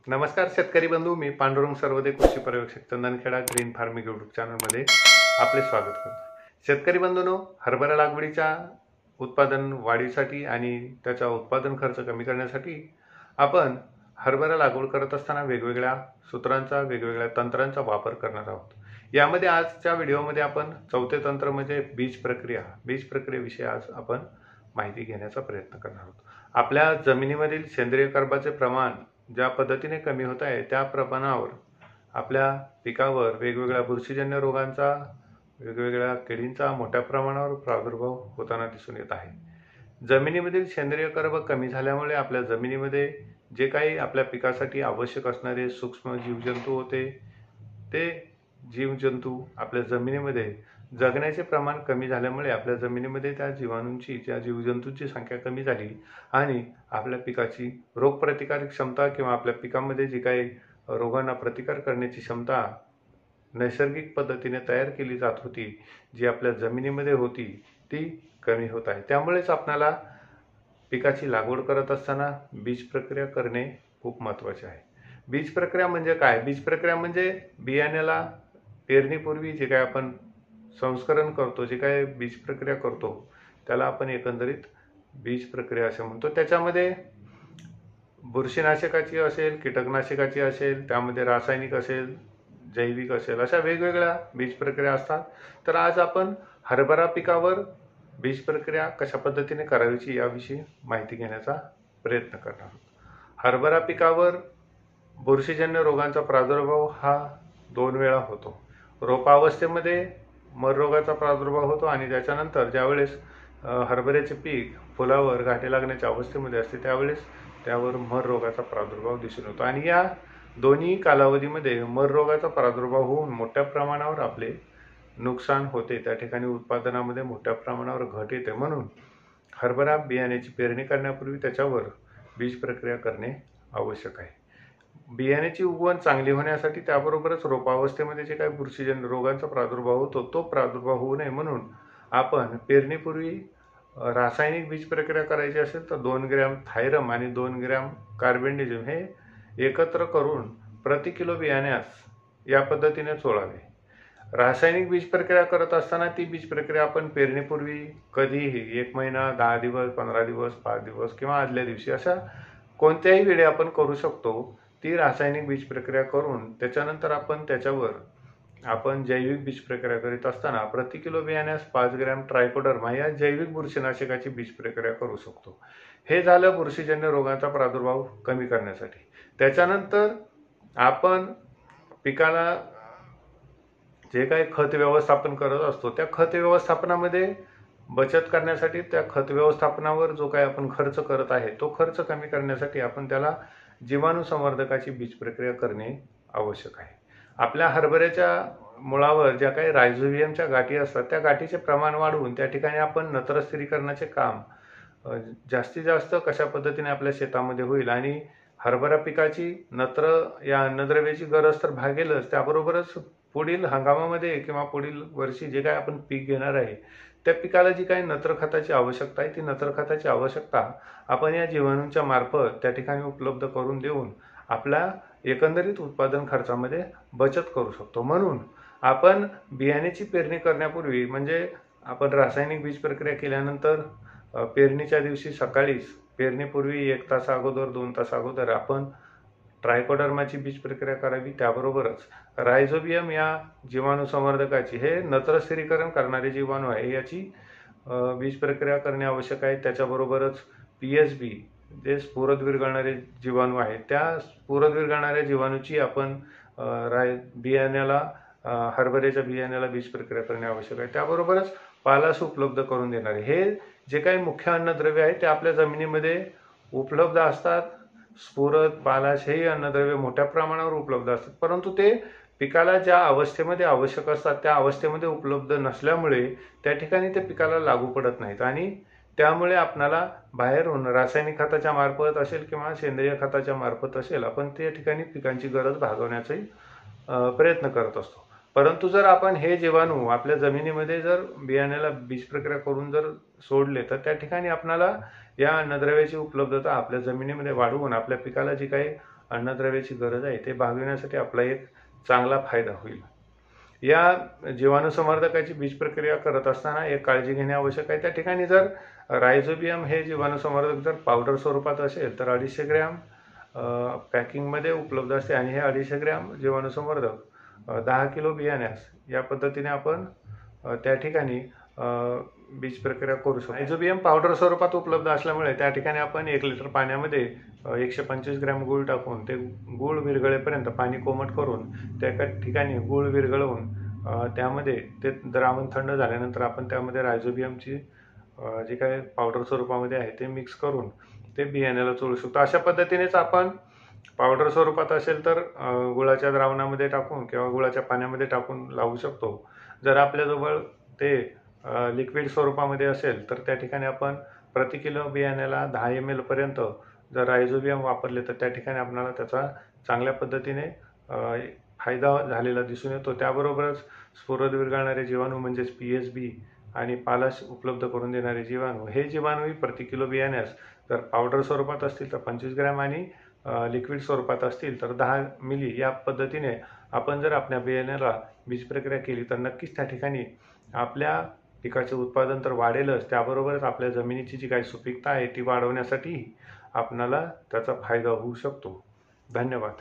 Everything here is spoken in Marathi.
नमस्कार शेतकरी बंधू, मी पांडुरंग सर्वदे कृषी पर्यवेक्षक चंदनखेडा ग्रीन फार्मिंग यूट्यूब चॅनलमध्ये आपले स्वागत करतो। शेतकरी बंधूंनो, हरभरा लागवडीच्या उत्पादन वाढीसाठी आणि त्याचा उत्पादन खर्च कमी करण्यासाठी आपण हरभरा लागवड करत असताना वेगवेगळ्या सूत्रांचा, वेगवेगळ्या तंत्रांचा वापर करणार आहोत। यामध्ये आजच्या व्हिडिओमध्ये आपण चौथे तंत्र म्हणजे बीज प्रक्रियेविषयी आज आपण माहिती घेण्याचा प्रयत्न करणार आहोत। आपल्या जमिनीमधील सेंद्रिय कर्बाचे प्रमाण ज्या पद्धतीने कमी होत आहे त्या प्रमाणावर आपल्या पिकावर वेगवेगळ्या बुरशीजन्य रोगांचा, वेगवेगळ्या किडींचा मोठ्या प्रमाणावर प्रादुर्भाव होताना दिसून येत आहे। जमिनीमधील सेंद्रिय कर्ब कमी झाल्यामुळे आपल्या जमिनीमध्ये जे काही आपल्या पिकासाठी आवश्यक असणारे सूक्ष्म जीवजंतू होते, ते जीवजंतू आपल्या जमिनीमध्ये जगण्याचे प्रमाण कमी झाल्यामुळे आपल्या जमिनीमध्ये त्या जीवजंतूंची संख्या कमी झाली आणि आपल्या पिकाची रोगप्रतिकारक क्षमता किंवा आपल्या पिकामध्ये जी काही रोगांना प्रतिकार करण्याची क्षमता नैसर्गिक पद्धतीने तयार केली जात होती, जी आपल्या जमिनीमध्ये होती, ती कमी होत आहे। त्यामुळेच आपल्याला पिकाची लागवड करत असताना बीज प्रक्रिया करणे खूप महत्त्वाचे आहे। बीज प्रक्रिया म्हणजे काय? बीज प्रक्रिया म्हणजे बियाण्याला पेरणीपूर्वी जे काय आपण संस्करण करतो, जे काय बीज प्रक्रिया करतो, त्याला आपण एकंदरीत बीज प्रक्रिया असे म्हणतो। त्याच्यामध्ये बुरशीनाशकाची असेल, कीटकनाशकाची असेल, त्यामध्ये रासायनिक असेल, जैविक असेल, अशा वेगवेगळ्या बीज प्रक्रिया असतात। तर आज आपण हरभरा पिकावर बीज प्रक्रिया कशा पद्धतीने करावीची याविषयी माहिती घेण्याचा प्रयत्न करणार आहोत। हरभरा पिकावर बुरशीजन्य रोगांचा प्रादुर्भाव हा 2 वेळा होतो। रोपावस्थेमध्ये मर रोगाचा प्रादुर्भाव होतो आणि त्याच्यानंतर ज्यावेळेस हरभऱ्याचे पीक फुलावर गाठी लागण्याच्या अवस्थेमध्ये असते त्यावेळेस त्यावर मर रोगाचा प्रादुर्भाव दिसून येतो आणि या दोन्ही कालावधीमध्ये मर रोगाचा प्रादुर्भाव होऊन मोठ्या प्रमाणावर आपले नुकसान होते। त्या ठिकाणी उत्पादनामध्ये मोठ्या प्रमाणावर घट येते। म्हणून हरभरा बियाण्याची पेरणी करण्यापूर्वी त्याच्यावर बीज प्रक्रिया करणे आवश्यक आहे। बियाण्याची उगवण चांगली होण्यासाठी त्याबरोबरच रोपावस्थेमध्ये जे काही बुरशीजन्य रोगांचा प्रादुर्भाव होतो तो प्रादुर्भाव होऊ नये म्हणून आपण पेरणीपूर्वी रासायनिक बीज प्रक्रिया करायची असेल तर 2 ग्रॅम थायरम आणि 2 ग्रॅम कार्बेंडिझम हे एकत्र करून प्रति किलो बियाण्यास या पद्धतीने चोळावे। रासायनिक बीज प्रक्रिया करत असताना ती बीज प्रक्रिया आपण पेरणीपूर्वी कधीही 1 महिना, 10 दिवस, 15 दिवस, 5 दिवस किंवा आदल्या दिवशी अशा कोणत्याही वेळी आपण करू शकतो। ती रासायनिक बीज प्रक्रिया करून त्याच्यानंतर आपण त्याच्यावर जैविक बीज प्रक्रिया करीत असताना प्रति किलो बियाण्यास 5 ग्रॅम ट्रायकोडर्मा या जैविक बुरशीनाशकाची बीज प्रक्रिया करू शकतो। हे झालं बुरशीजन्य रोगांचा प्रादुर्भाव कमी करण्यासाठी। त्याच्यानंतर आपण पिकाला जे काही खत व्यवस्थापन करत असतो त्या खत व्यवस्थापनामध्ये बचत करण्यासाठी, त्या खत व्यवस्थापनावर जो काही आपण खर्च करत आहे तो खर्च कमी करण्यासाठी आपण त्याला जीवाणू संवर्धकाची बीज प्रक्रिया करणे आवश्यक आहे। आपल्या हरभऱ्याच्या मुळावर ज्या काही रायझोबियमच्या गाठी असतात त्या गाठीचे प्रमाण वाढवून त्या ठिकाणी आपण नत्र स्थिरीकरणाचे काम जास्तीत जास्त कशा पद्धतीने आपल्या शेतामध्ये होईल आणि हरभरा पिकाची या अन्नद्रव्याची गरज तर भागेलच, त्याबरोबरच पुढील हंगामामध्ये किंवा पुढील वर्षी जे काही आपण पीक घेणार आहे त्या पिकाला जी काही नत्र खताची आवश्यकता आहे ती नत्र खताची आवश्यकता आपण या जीवाणूंच्या मार्फत त्या ठिकाणी उपलब्ध करून देऊन आपल्या एकंदरीत उत्पादन खर्चामध्ये बचत करू शकतो। म्हणून आपण बियाण्याची पेरणी करण्यापूर्वी म्हणजे आपण रासायनिक बीज प्रक्रिया केल्यानंतर पेरणीच्या दिवशी सकाळीच पेरणीपूर्वी 1 तास अगोदर, 2 तास अगोदर आपण ट्रायकोडर्माची बीज प्रक्रिया करावी। त्याबरोबरच रायझोबियम या जीवाणू संवर्धकाची, हे नत्र स्थिरीकरण करणारे जीवाणू आहे, याची बीज प्रक्रिया करणे आवश्यक आहे। त्याच्याबरोबरच PSB जे स्फुरद विरघळणारे जीवाणू आहेत त्या स्फुरद विरघळणाऱ्या जीवाणूची आपण हरभऱ्याच्या बियाण्याला बीज प्रक्रिया करणे आवश्यक आहे। त्याबरोबरच पालाश उपलब्ध करून देणारे हे जे काही मुख्य अन्नद्रव्य आहेत ते आपल्या जमिनीमध्ये उपलब्ध असतात। स्फुरद, पालाश हे अन्नद्रव्य मोठ्या प्रमाणावर उपलब्ध असतात, परंतु ते पिकाला ज्या अवस्थेमध्ये आवश्यक असतात त्या अवस्थेमध्ये उपलब्ध नसल्यामुळे त्या ठिकाणी ते पिकाला लागू पडत नाहीत आणि त्यामुळे आपल्याला बाहेरून रासायनिक खताच्या मार्फत असेल किंवा सेंद्रिय खताच्या मार्फत असेल आपण त्या ठिकाणी पिकांची गरज भागवण्याचा प्रयत्न करत असतो। परंतु जर आपण हे जीवाणू आपल्या जमिनीमध्ये जर बियाण्याला बीज प्रक्रिया करून जर सोडले तर त्या ठिकाणी आपल्याला या अन्नद्रव्याची उपलब्धता आपल्या जमिनीमध्ये वाढवून आपल्या पिकाला जी काही अन्नद्रव्याची गरज आहे ते भागविण्यासाठी आपला एक चांगला फायदा होईल. या जीवाणुसंवर्धकाची बीज प्रक्रिया करत असताना एक काळजी घेणे आवश्यक आहे. त्या ठिकाणी जर रायझोबियम हे जीवाणुसंवर्धक जर पावडर स्वरूपात असेल तर 250 ग्रॅम पॅकिंगमध्ये उपलब्ध असते आणि हे 250 ग्रॅम जीवाणुसंवर्धक 10 किलो बियाण्यास या पद्धतीने आपण त्या ठिकाणी बीज प्रक्रिया करू शकतो. रायझोबियम पावडर स्वरूपात उपलब्ध असल्यामुळे त्या ठिकाणी आपण 1 लिटर पाण्यामध्ये 125 ग्रॅम गूळ टाकून ते गूळ विरघळेपर्यंत पाणी कोमट करून त्या ठिकाणी गूळ विरघळवून त्यामध्ये ते द्रावण थंड झाल्यानंतर आपण त्यामध्ये रायझोबियमची जे काही पावडर स्वरूपामध्ये आहे ते मिक्स करून ते बियाण्याला चोळू शकतो. अशा पद्धतीनेच आपण पावडर स्वरूपात असेल तर गुळाच्या द्रावणामध्ये टाकून किंवा गुळाच्या पाण्यामध्ये टाकून लावू शकतो. जर आपल्याजवळ ते लिक्विड स्वरूपामध्ये असेल तर त्या ठिकाणी आपण प्रति किलो बियाण्याला 10 ml पर्यंत जर रायझोबियम वापरले तर त्या ठिकाणी आपल्याला त्याचा चांगल्या पद्धतीने फायदा झालेला दिसून येतो. त्याबरोबरच स्फुरद विरघळणारे जीवाणू म्हणजेच PSB आणि पालाश उपलब्ध करून देणारे जीवाणू, हे जीवाणूही प्रति किलो बियाण्यास जर पावडर स्वरूपात असतील तर 25 ग्रॅम आणि लिक्विड स्वरूपात असतील तर 10 मिली या पद्धतीने आपण जर आपल्या बियाण्याला बीज प्रक्रिया केली तर नक्कीच त्या ठिकाणी आपल्या पिकाचे उत्पादन तर वाढेलच, त्याबरोबरच आपल्या जमिनीची जी काही सुपीकता आहे ती वाढवण्यासाठी आपणाला त्याचा फायदा होऊ शकतो. धन्यवाद.